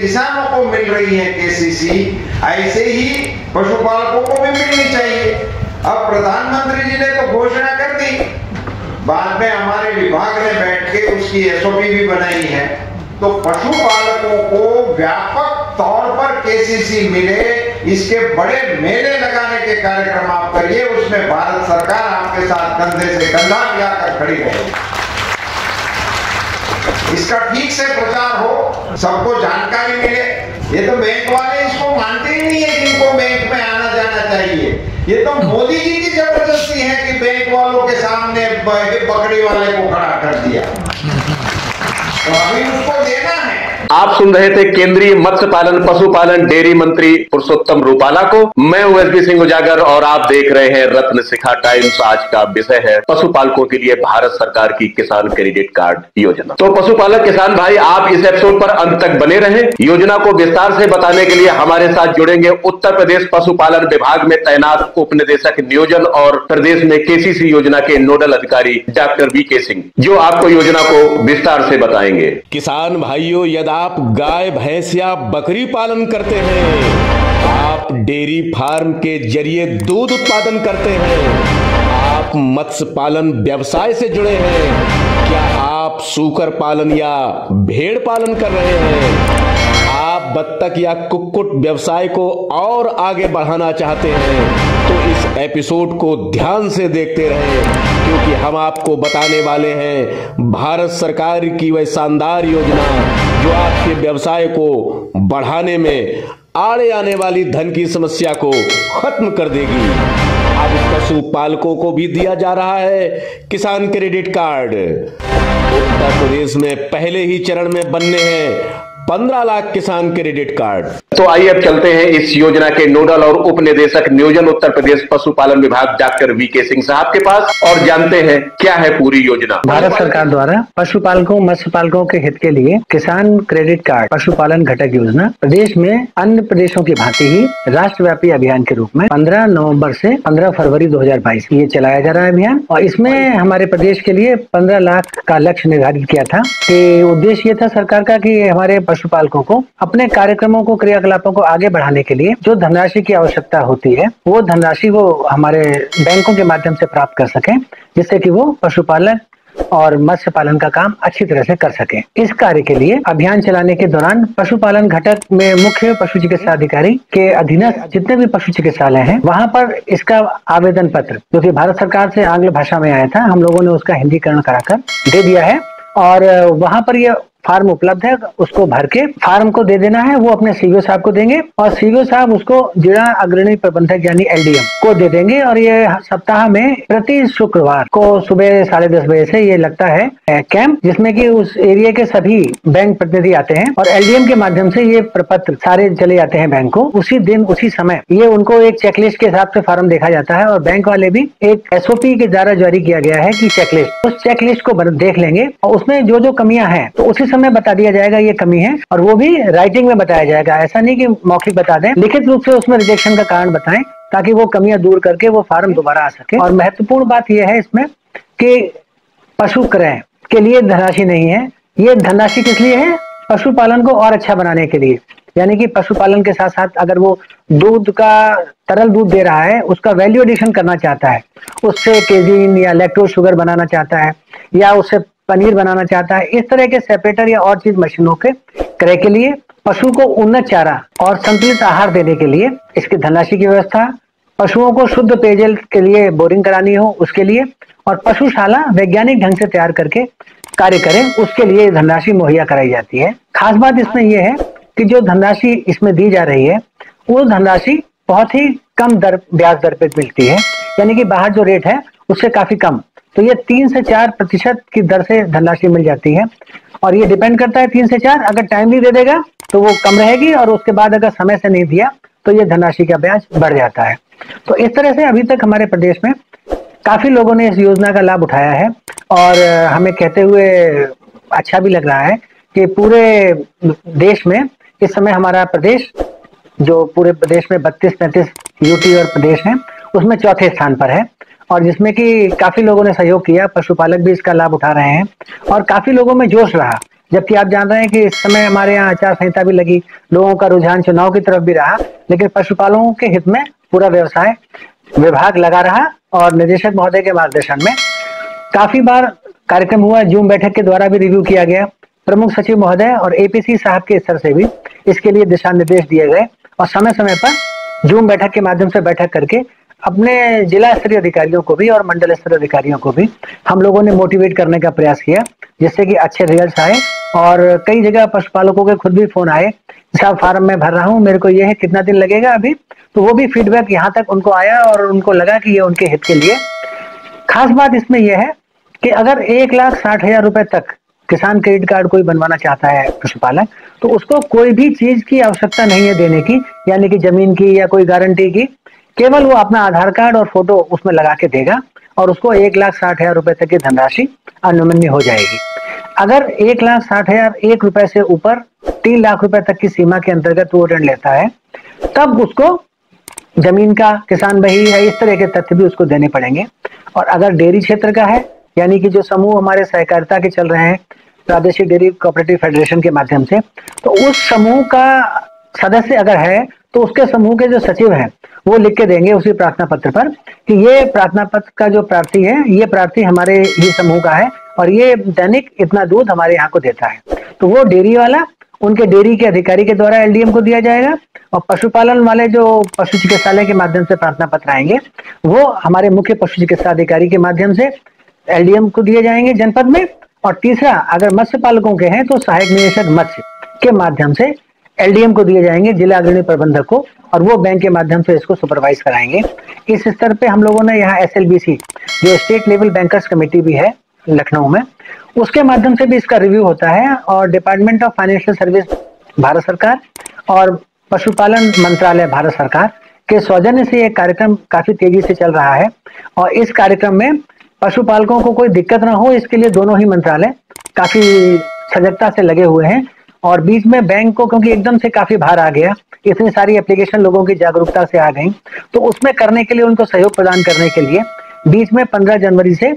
किसानों को मिल रही है केसीसी, ऐसे ही पशुपालकों को भी मिलनी चाहिए। अब प्रधानमंत्री जी ने तो घोषणा कर दी, बाद में हमारे विभाग ने बैठ के उसकी एसओपी भी बनाई है। तो पशुपालकों को व्यापक तौर पर केसीसी मिले, इसके बड़े मेले लगाने के कार्यक्रम आप करिए, उसमें भारत सरकार आपके साथ कंधे से कंधा मिलाकर खड़ी रहेगी। इसका ठीक से प्रचार हो, सबको जानकारी मिले। ये तो बैंक वाले इसको मानते ही नहीं है जिनको बैंक में आना जाना चाहिए। ये तो मोदी जी की जबरदस्ती है कि बैंक वालों के सामने बकरी वाले को खड़ा कर दिया, तो अभी उसको देना है। आप सुन रहे थे केंद्रीय मत्स्य पालन पशुपालन डेयरी मंत्री पुरुषोत्तम रूपाला को। मैं हूं एसबी सिंह उजागर और आप देख रहे हैं रत्न शिखा टाइम्स। आज का विषय है पशुपालकों के लिए भारत सरकार की किसान क्रेडिट कार्ड योजना। तो पशुपालक किसान भाई, आप इस एपिसोड पर अंत तक बने रहें। योजना को विस्तार से बताने के लिए हमारे साथ जुड़ेंगे उत्तर प्रदेश पशुपालन विभाग में तैनात उप निदेशक नियोजन और प्रदेश में केसीसी योजना के नोडल अधिकारी डॉक्टर वीके सिंह, जो आपको योजना को विस्तार से बताएंगे। किसान भाइयों, यदि आप गाय भैंस या बकरी पालन करते हैं, आप डेयरी फार्म के जरिए दूध उत्पादन करते हैं, आप मत्स्य पालन व्यवसाय से जुड़े हैं, क्या आप सूकर पालन या भेड़ पालन कर रहे हैं, आप बत्तख या कुक्कुट व्यवसाय को और आगे बढ़ाना चाहते हैं, तो इस एपिसोड को ध्यान से देखते रहें, क्योंकि हम आपको बताने वाले हैं भारत सरकार की वह शानदार योजना जो आपके व्यवसाय को बढ़ाने में आड़े आने वाली धन की समस्या को खत्म कर देगी। अब पशुपालकों को भी दिया जा रहा है किसान क्रेडिट कार्ड। उत्तर प्रदेश में पहले ही चरण में बनने हैं 15 लाख किसान क्रेडिट कार्ड। तो आइए अब चलते हैं इस योजना के नोडल और उप निदेशक नियोजन उत्तर प्रदेश पशुपालन विभाग डॉक्टर वीके सिंह साहब के पास और जानते हैं क्या है पूरी योजना। भारत सरकार द्वारा पशुपालकों मत्स्य पालकों के हित के लिए किसान क्रेडिट कार्ड पशुपालन घटक योजना प्रदेश में अन्य प्रदेशों की भांति ही राष्ट्रव्यापी अभियान के रूप में 15 नवंबर से 15 फरवरी 2022 ये चलाया जा रहा है अभियान। और इसमें हमारे प्रदेश के लिए 15 लाख का लक्ष्य निर्धारित किया था कि उद्देश्य ये था सरकार का कि हमारे पशुपालकों को अपने कार्यक्रमों को क्रियाकलापों को आगे बढ़ाने के लिए जो धनराशि की आवश्यकता होती है वो धनराशि वो हमारे बैंकों के माध्यम से प्राप्त कर सकें, जिससे कि वो पशुपालन और मत्स्य पालन का काम अच्छी तरह से कर सके। इस कार्य के लिए अभियान चलाने के दौरान पशुपालन घटक में मुख्य पशु चिकित्सा अधिकारी के अधीनस्थ जितने भी पशु चिकित्सालय हैं, वहां पर इसका आवेदन पत्र जो कि भारत सरकार से आंग्ल भाषा में आया था, हम लोगों ने उसका हिंदीकरण कराकर दे दिया है। और वहां पर यह फार्म उपलब्ध है, उसको भर के फार्म को दे देना है, वो अपने सीईओ साहब को देंगे और सीईओ साहब उसको जिला अग्रणी प्रबंधक यानी एलडीएम को दे देंगे। और ये सप्ताह में प्रति शुक्रवार को सुबह 10:30 बजे से ये लगता है कैंप, जिसमें कि उस एरिया के सभी बैंक प्रतिनिधि आते हैं और एलडीएम के माध्यम से ये प्रपत्र सारे चले जाते हैं बैंक को। उसी दिन उसी समय ये उनको एक चेकलिस्ट के हिसाब से फार्म देखा जाता है और बैंक वाले भी एक एसओपी के द्वारा जारी किया गया है कि चेकलिस्ट, उस चेकलिस्ट को देख लेंगे और उसमें जो जो कमियां हैं तो उसी समय बता दिया जाएगा ये कमी है, और वो भी राइटिंग में बताया जाएगा। ऐसा नहीं कि मौखिक बता दें, लिखित रूप से उसमें रिजेक्शन का कारण बताएं ताकि वो कमियां दूर करके वो फार्म दोबारा आ सके। और महत्वपूर्ण बात यह है इसमें कि पशु क्रय के लिए धनराशि नहीं है, ये धनराशि किस लिए है? पशुपालन को और अच्छा बनाने के लिए। यानी कि पशुपालन के साथ साथ अगर वो दूध का तरल दूध दे रहा है, उसका वैल्यू एडिशन करना चाहता है, उससे केजीन या लैक्टोज शुगर बनाना चाहता है या उससे पनीर बनाना चाहता है, इस तरह के सेपरेटर या और चीज मशीनों के क्रय के लिए, पशु को उन्नत चारा और संतुलित आहार देने के लिए इसकी धनराशि की व्यवस्था, पशुओं को शुद्ध पेयजल के लिए बोरिंग करानी हो उसके लिए, और पशुशाला वैज्ञानिक ढंग से तैयार करके कार्य करें उसके लिए धनराशि मुहैया कराई जाती है। खास बात इसमें यह है कि जो धनराशि इसमें दी जा रही है वो धनराशि बहुत ही कम ब्याज दर पे मिलती है, यानी कि बाहर जो रेट है उससे काफी कम। तो ये 3 से 4% की दर से धनराशि मिल जाती है और ये डिपेंड करता है 3 से 4, अगर टाइमली दे देगा तो वो कम रहेगी और उसके बाद अगर समय से नहीं दिया तो ये धनराशि का ब्याज बढ़ जाता है। तो इस तरह से अभी तक हमारे प्रदेश में काफी लोगों ने इस योजना का लाभ उठाया है और हमें कहते हुए अच्छा भी लग रहा है कि पूरे देश में इस समय हमारा प्रदेश, जो पूरे प्रदेश में 32-33 यूटी और प्रदेश हैं, उसमें चौथे स्थान पर है और जिसमें कि काफी लोगों ने सहयोग किया, पशुपालक भी इसका लाभ उठा रहे हैं और काफी लोगों में जोश रहा जबकि आप जान रहे हैं कि इस समय हमारे यहाँ आचार संहिता भी लगी, लोगों का रुझान चुनाव की तरफ भी रहा, लेकिन पशुपालकों के हित में पूरा व्यवसाय विभाग लगा रहा और निदेशक महोदय के मार्गदर्शन में काफी बार कार्यक्रम हुआ। जूम बैठक के द्वारा भी रिव्यू किया गया, प्रमुख सचिव महोदय और एपीसी साहब के स्तर से भी इसके लिए दिशा निर्देश दिए गए और समय समय पर जूम बैठक के माध्यम से बैठक करके अपने जिला स्तरीय अधिकारियों को भी और मंडल स्तरीय अधिकारियों को भी हम लोगों ने मोटिवेट करने का प्रयास किया, जिससे कि अच्छे रिजल्ट आए। और कई जगह पशुपालकों के खुद भी फोन आए, साहब फार्म में भर रहा हूँ, मेरे को ये है, कितना दिन लगेगा अभी, तो वो भी फीडबैक यहाँ तक उनको आया और उनको लगा कि ये उनके हित के लिए। खास बात इसमें यह है कि अगर 1,60,000 रुपए तक किसान क्रेडिट कार्ड कोई बनवाना चाहता है पशुपालक, तो उसको कोई भी चीज की आवश्यकता नहीं है देने की, यानी कि जमीन की या कोई गारंटी की, केवल वो अपना आधार कार्ड और फोटो उसमें लगा के देगा और उसको 1,60,000 रुपए तक की धनराशि अनुमन्य हो जाएगी। अगर 1,60,000 1 रुपए से ऊपर 3 लाख रुपए तक की सीमा के अंतर्गत वो ऋण लेता है, तब उसको जमीन का किसान बही है, इस तरह के तथ्य भी उसको देने पड़ेंगे। और अगर डेयरी क्षेत्र का है, यानी कि जो समूह हमारे सहकारिता के चल रहे हैं प्रादेशिक डेयरी कोऑपरेटिव फेडरेशन के माध्यम से, तो उस समूह का सदस्य अगर है तो उसके समूह के जो सचिव हैं वो लिख के देंगे उसी प्रार्थना पत्र पर कि ये प्रार्थना पत्र का जो प्रार्थी है, ये प्रार्थी हमारे ही समूह का है और ये दैनिक इतना दूध हमारे यहाँ को देता है। तो वो डेयरी वाला उनके डेयरी के अधिकारी के द्वारा एलडीएम को दिया जाएगा और पशुपालन वाले जो पशु चिकित्सालय के माध्यम से प्रार्थना पत्र आएंगे वो हमारे मुख्य पशु चिकित्सा अधिकारी के माध्यम से एलडीएम को दिए जाएंगे जनपद में। और तीसरा, अगर मत्स्य पालकों के हैं तो सहायक निदेशक मत्स्य के माध्यम से एलडीएम को दिए जाएंगे, जिला अग्रणी प्रबंधक को, और वो बैंक के माध्यम से इसको सुपरवाइज कराएंगे। इस स्तर पे हम लोगों ने यहाँ एसएलबीसी जो स्टेट लेवल बैंकर्स कमेटी भी है लखनऊ में, उसके माध्यम से भी इसका रिव्यू होता है। और department of financial service Bharat सरकार और पशुपालन मंत्रालय भारत सरकार के सौजन्य से ये कार्यक्रम काफी तेजी से चल रहा है और इस कार्यक्रम में पशुपालकों को कोई दिक्कत ना हो, इसके लिए दोनों ही मंत्रालय काफी सजगता से लगे हुए हैं। और बीच में बैंक को, क्योंकि एकदम से काफी भार आ गया, इतनी सारी एप्लीकेशन लोगों की जागरूकता से आ गई, तो उसमें करने के लिए, उनको सहयोग प्रदान करने के लिए बीच में 15 जनवरी से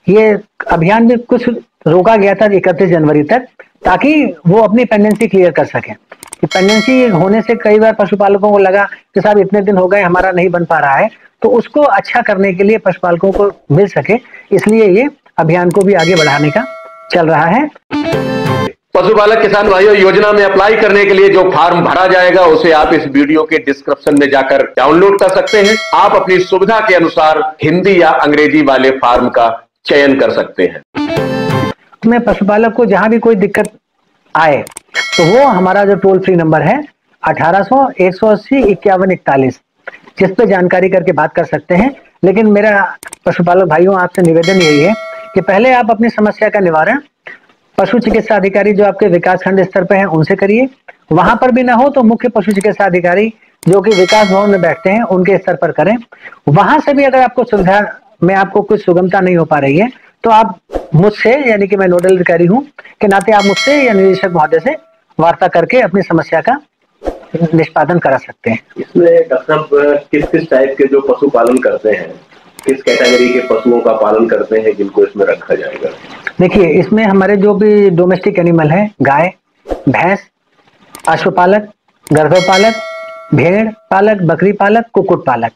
ये अभियान भी कुछ रोका गया था 31 जनवरी तक, ताकि वो अपनी पेंडेंसी क्लियर कर सके। पेंडेंसी होने से कई बार पशुपालकों को लगा कि साहब इतने दिन हो गए हमारा नहीं बन पा रहा है, तो उसको अच्छा करने के लिए पशुपालकों को मिल सके, इसलिए ये अभियान को भी आगे बढ़ाने का चल रहा है। पशुपालक किसान भाइयों, योजना में अप्लाई करने के लिए जो फॉर्म भरा जाएगा उसे आप इस वीडियो के डिस्क्रिप्शन में जाकर डाउनलोड कर सकते हैं। आप अपनी सुविधा के अनुसार हिंदी या अंग्रेजी वाले फॉर्म का चयन कर सकते हैं। में पशुपालक को जहां भी कोई दिक्कत आए तो वो हमारा जो टोल फ्री नंबर है 1800-180-5141, जिस पे जानकारी करके बात कर सकते हैं। लेकिन मेरा पशुपालक भाइयों आपसे निवेदन यही है कि पहले आप अपनी समस्या का निवारण पशु चिकित्सा अधिकारी जो आपके विकास खंड स्तर पे हैं उनसे करिए। वहां पर भी ना हो तो मुख्य पशु चिकित्सा अधिकारी जो कि विकास भवन में बैठते हैं उनके स्तर पर करें। वहां से भी अगर आपको सुविधा में आपको कुछ सुगमता नहीं हो पा रही है तो आप मुझसे, यानी कि मैं नोडल अधिकारी हूं के नाते, आप मुझसे या निदेशक महोदय से वार्ता करके अपनी समस्या का निष्पादन करा सकते हैं। इसमें डॉक्टर साहब किस किस टाइप के जो पशु पालन करते हैं, किस कैटेगरी के पशुओं का पालन करते हैं जिनको इसमें रखा जाएगा? देखिए, इसमें हमारे जो भी डोमेस्टिक एनिमल है, गाय, भैंस, अश्वपालक, गर्भपालक, भेड़ पालक, बकरी पालक, कुक्कुट पालक,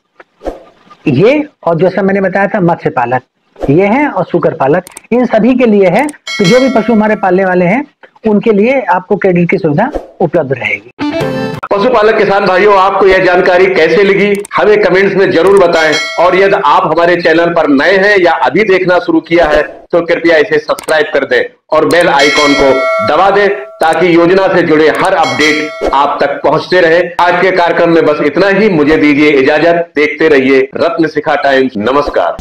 ये, और जैसा मैंने बताया था मत्स्य पालक ये है, और सुकर पालक, इन सभी के लिए है। तो जो भी पशु हमारे पालने वाले हैं उनके लिए आपको क्रेडिट की सुविधा उपलब्ध रहेगी। पशुपालक किसान भाइयों, आपको यह जानकारी कैसे लगी हमें कमेंट्स में जरूर बताएं। और यदि आप हमारे चैनल पर नए हैं या अभी देखना शुरू किया है तो कृपया इसे सब्सक्राइब कर दें और बेल आइकॉन को दबा दें ताकि योजना से जुड़े हर अपडेट आप तक पहुंचते रहे। आज के कार्यक्रम में बस इतना ही, मुझे दीजिए इजाजत। देखते रहिए रत्न शिखा टाइम्स। नमस्कार।